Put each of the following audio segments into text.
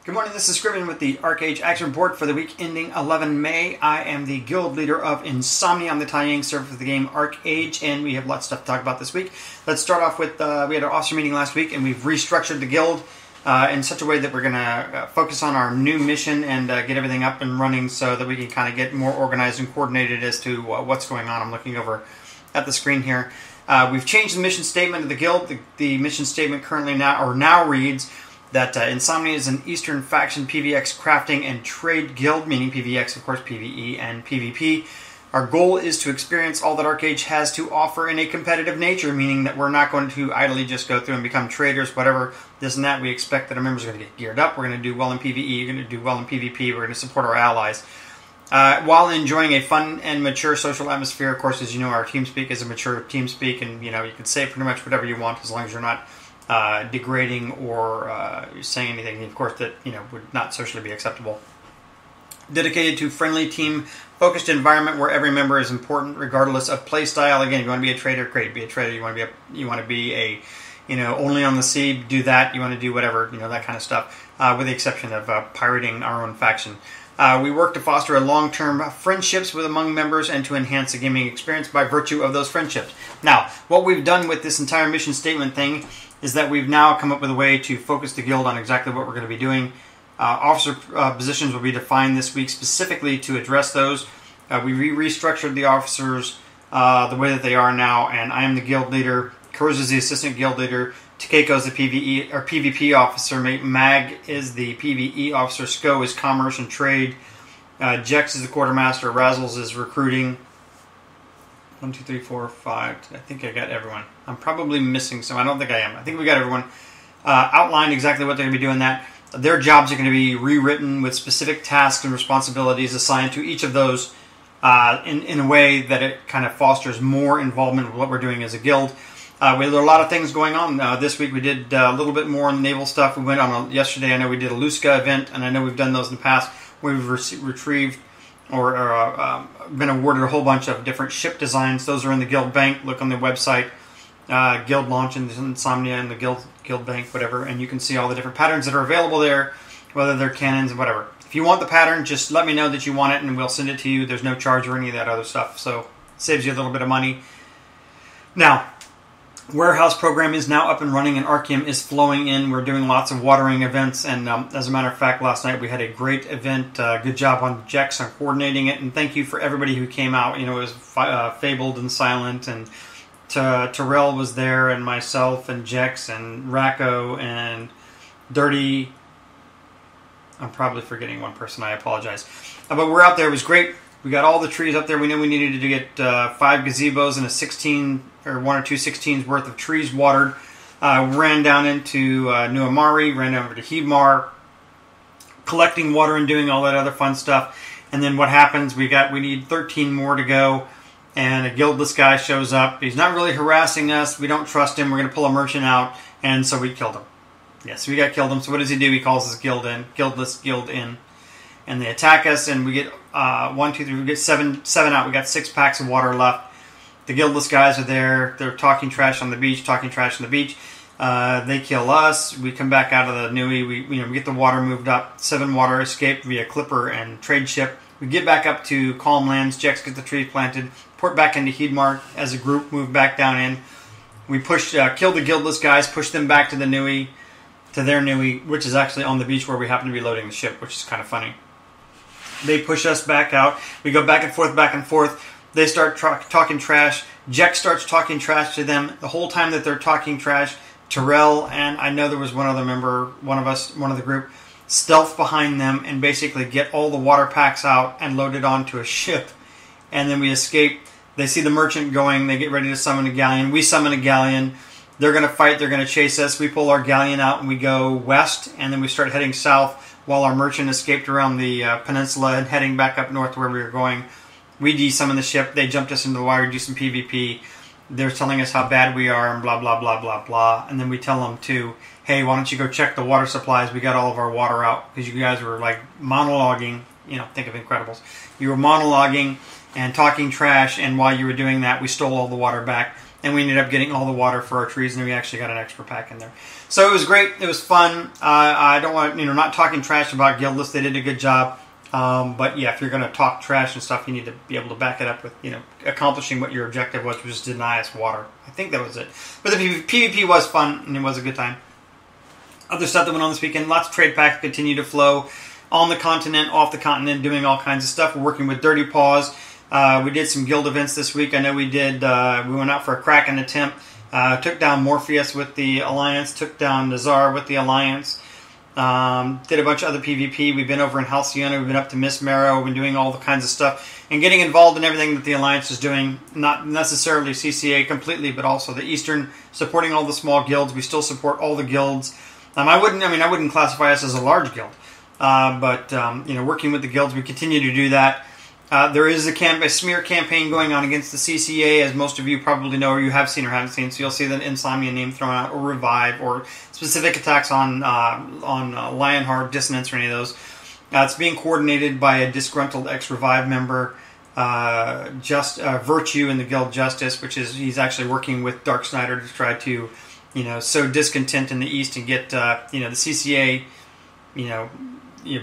Good morning, this is Scriven with the ArcheAge Action Report for the week ending 11 May. I am the guild leader of Insomnia on the Taiyang server for the game ArcheAge, and we have lots of stuff to talk about this week. Let's start off with, we had our officer meeting last week, and we've restructured the guild in such a way that we're going to focus on our new mission and get everything up and running so that we can kind of get more organized and coordinated as to what's going on. I'm looking over at the screen here. We've changed the mission statement of the guild. The mission statement currently now reads that Insomnia is an Eastern faction PvX crafting and trade guild, meaning PvX, of course, PvE and PvP. Our goal is to experience all that ArcheAge has to offer in a competitive nature, meaning that we're not going to idly just go through and become traders, whatever, this and that. We expect that our members are going to get geared up. We're going to do well in PvE. We're going to do well in PvP. We're going to support our allies. While enjoying a fun and mature social atmosphere, of course, as you know, our TeamSpeak is a mature TeamSpeak, and you can say pretty much whatever you want as long as you're not degrading or saying anything, of course, that would not socially be acceptable. Dedicated to friendly, team-focused environment where every member is important, regardless of play style. Again, if you want to be a trader, great, be a trader. You want to be a only on the sea, do that. You want to do whatever, that kind of stuff, with the exception of pirating our own faction. We work to foster a long-term friendships among members and to enhance the gaming experience by virtue of those friendships. Now, what we've done with this entire mission statement thing is that we've now come up with a way to focus the guild on exactly what we're going to be doing. Officer positions will be defined this week specifically to address those. We restructured the officers the way that they are now, and I am the guild leader. Kurz is the assistant guild leader. Takeko is the PvE or PvP officer. Mag is the PvE officer. Sko is commerce and trade. Jex is the quartermaster. Razzles is recruiting. 1, 2, 3, 4, 5. I think I got everyone. I'm probably missing some. I don't think I am. I think we got everyone outlined exactly what they're going to be doing. That their jobs are going to be rewritten with specific tasks and responsibilities assigned to each of those in a way that it kind of fosters more involvement with what we're doing as a guild. We had a lot of things going on. This week we did a little bit more on the naval stuff. We went on yesterday. I know we did a Luska event, and I know we've done those in the past. We've retrieved or been awarded a whole bunch of different ship designs. Those are in the guild bank. Look on the website, guild launch and Insomnia and the guild bank, whatever, and you can see all the different patterns that are available there, whether they're cannons and whatever. If you want the pattern, just let me know that you want it, and we'll send it to you. There's no charge or any of that other stuff, so it saves you a little bit of money. Now, warehouse program is now up and running, and Archeum is flowing in. We're doing lots of watering events, and as a matter of fact, last night we had a great event. Good job on Jex on coordinating it, and thank you for everybody who came out. It was Fabled and Silent, and Terrell was there, and myself, and Jex, and Racco, and Dirty. I'm probably forgetting one person. I apologize. But we're out there. It was great. We got all the trees up there. We knew we needed to get 5 gazebos and a 16 or 1 or 2 16s worth of trees watered. Ran down into New Amari, ran over to Heemar, collecting water and doing all that other fun stuff. And then what happens? We need 13 more to go, and a guildless guy shows up. He's not really harassing us. We don't trust him. We're going to pull a merchant out, and so we killed him. Yes, we got killed him. So what does he do? He calls his guild in, guildless guild in. And they attack us, and we get 1, 2, 3. We get seven out. We got 6 packs of water left. The guildless guys are there. They're talking trash on the beach. They kill us. We come back out of the Nui. We get the water moved up. 7 water escape via clipper and trade ship. We get back up to calm lands. Jex gets the trees planted. Port back into Heedmark as a group. Move back down in. We kill the guildless guys. Push them back to the Nui, to their Nui, which is actually on the beach where we happen to be loading the ship, which is kind of funny. They push us back out. We go back and forth, back and forth. They start talking trash. Jex starts talking trash to them. The whole time that they're talking trash, Terrell and I know there was one other member, one of the group, stealth behind them and basically get all the water packs out and load it onto a ship. And then we escape. They see the merchant going. They get ready to summon a galleon. We summon a galleon. They're going to fight. They're going to chase us. We pull our galleon out and we go west. And then we start heading south while our merchant escaped around the peninsula and heading back up north to where we were going. We de-summon the ship. They jumped us into the water, do some PvP. They're telling us how bad we are and blah, blah, blah, blah, blah. And then we tell them too, hey, why don't you go check the water supplies? We got all of our water out because you guys were like monologuing. Think of Incredibles. You were monologuing and talking trash, and while you were doing that, we stole all the water back. and we ended up getting all the water for our trees, and we actually got an extra pack in there. So it was great. It was fun. I don't want, not talking trash about Guildless. They did a good job. But yeah, if you're going to talk trash and stuff, you need to be able to back it up with, accomplishing what your objective was, which was to deny us water. I think that was it. But the PvP was fun, and it was a good time. Other stuff that went on this weekend, lots of trade packs continue to flow on the continent, off the continent, doing all kinds of stuff. We're working with Dirty Paws. We did some guild events this week. I know we did. We went out for a Kraken attempt. Took down Morpheus with the Alliance. Took down Nazar with the Alliance. Did a bunch of other PvP. We've been over in Halcyona. We've been up to Miss Marrow. We've been doing all the kinds of stuff and getting involved in everything that the Alliance is doing. Not necessarily CCA completely, but also the Eastern, supporting all the small guilds. We still support all the guilds. I wouldn't classify us as a large guild, but working with the guilds, we continue to do that. There is a smear campaign going on against the CCA, as most of you probably know, or you have seen or haven't seen. So you'll see the Insomnia name thrown out, or Revive, or specific attacks on Lionheart, Dissonance, or any of those. It's being coordinated by a disgruntled ex-Revive member, Virtue in the Guild Justice, which is he's actually working with Dark Snyder to try to, sow discontent in the East and get the CCA,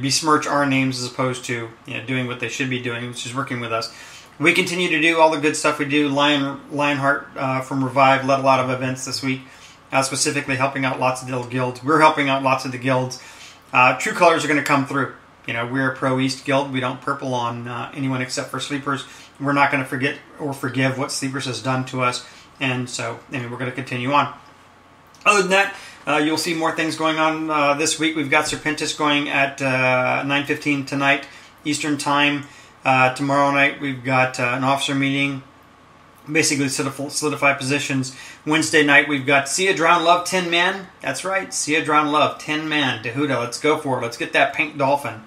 besmirch our names as opposed to doing what they should be doing, which is working with us. We continue to do all the good stuff we do. Lionheart from Revive led a lot of events this week, specifically helping out lots of little guilds. We're helping out lots of the guilds. True colors are going to come through. We're a pro-East guild. We don't purple on anyone except for Sleepers. We're not going to forget or forgive what Sleepers has done to us, and so we're going to continue on. Other than that, you'll see more things going on this week. We've got Serpentis going at 9:15 tonight, Eastern Time. Tomorrow night, we've got an officer meeting, basically solidify positions. Wednesday night, we've got See Ya Drown Love 10-man. That's right, See Ya Drown Love 10-man. Dehuda, let's go for it. Let's get that pink dolphin.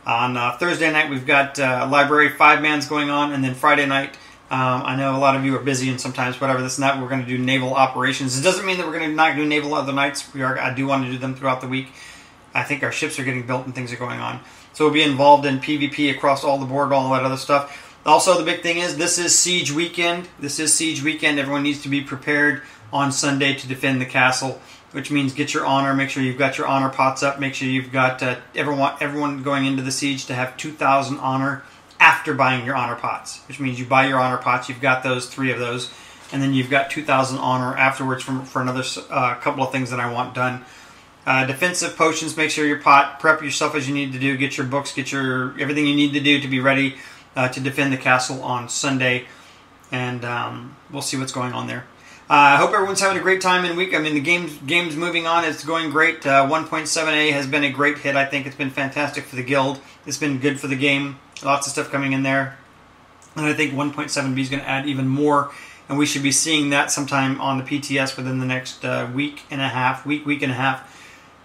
On Thursday night, we've got Library 5-mans going on, and then Friday night, I know a lot of you are busy and sometimes whatever this and that. We're going to do naval operations. It doesn't mean that we're going to not do naval other nights. I do want to do them throughout the week. I think our ships are getting built and things are going on. So we'll be involved in PvP across all the board, all that other stuff. Also, the big thing is this is Siege Weekend. This is Siege Weekend. Everyone needs to be prepared on Sunday to defend the castle, which means get your honor. Make sure you've got your honor pots up. Make sure you've got everyone going into the siege to have 2,000 honor after buying your honor pots, which means you buy your honor pots, you've got those, 3 of those, and then you've got 2,000 honor afterwards for another couple of things that I want done. Defensive potions, make sure your pot, prep yourself as you need to do, get your books, get your everything you need to do to be ready to defend the castle on Sunday, and we'll see what's going on there. I hope everyone's having a great time in week. The game's moving on. It's going great. 1.7a has been a great hit. I think it's been fantastic for the guild. It's been good for the game. Lots of stuff coming in there. And I think 1.7b is going to add even more. And we should be seeing that sometime on the PTS within the next week and a half.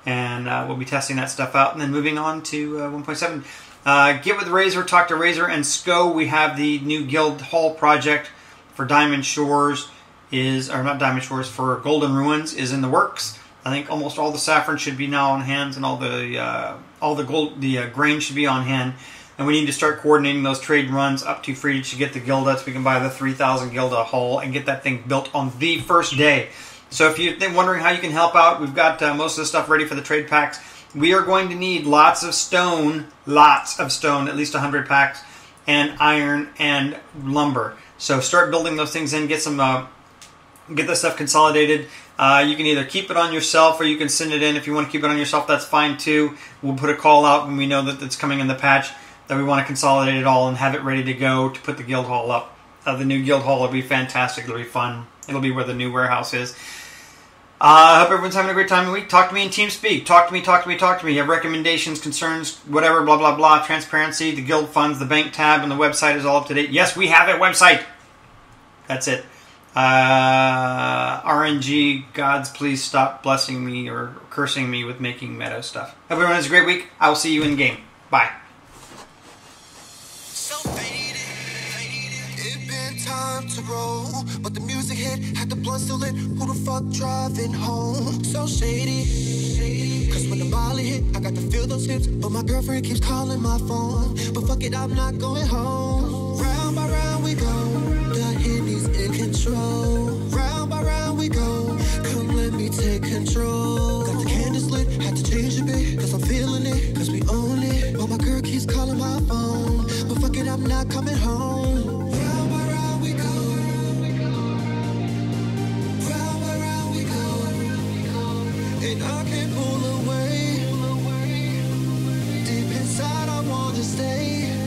And we'll be testing that stuff out. And then moving on to 1.7. Get with Razor, talk to Razor and SCO. We have the new Guild Hall project for Diamond Shores. For Golden Ruins is in the works. I think almost all the saffron should be now on hand, and all the grain should be on hand. And we need to start coordinating those trade runs up to free to get the Gilda, so we can buy the 3,000 Gilda hull and get that thing built on the first day. So if you're wondering how you can help out, we've got most of the stuff ready for the trade packs. We are going to need lots of stone, at least 100 packs, and iron and lumber. So start building those things in, get this stuff consolidated. You can either keep it on yourself or you can send it in. If you want to keep it on yourself, that's fine too. We'll put a call out when we know that it's coming in the patch, that we want to consolidate it all and have it ready to go to put the guild hall up. The new guild hall will be fantastic. It'll be fun. It'll be where the new warehouse is. I hope everyone's having a great time of the week. Talk to me in TeamSpeak. Talk to me. You have recommendations, concerns, whatever, blah, blah, blah. Transparency, the guild funds, the bank tab, and the website is all up to date. Yes, we have a website. That's it. RNG, gods, please stop blessing me or cursing me with making meta stuff. Hope everyone has a great week. I will see you in game. Bye. It been time to roll, but the music hit, had the blunt still lit. Who the fuck driving home? So shady. Cause when the molly hit, I got to feel those hips, but my girlfriend keeps calling my phone. But fuck it, I'm not going home. Round by round we go. The Henny's in control. and I can't pull away. Deep inside, I wanna stay.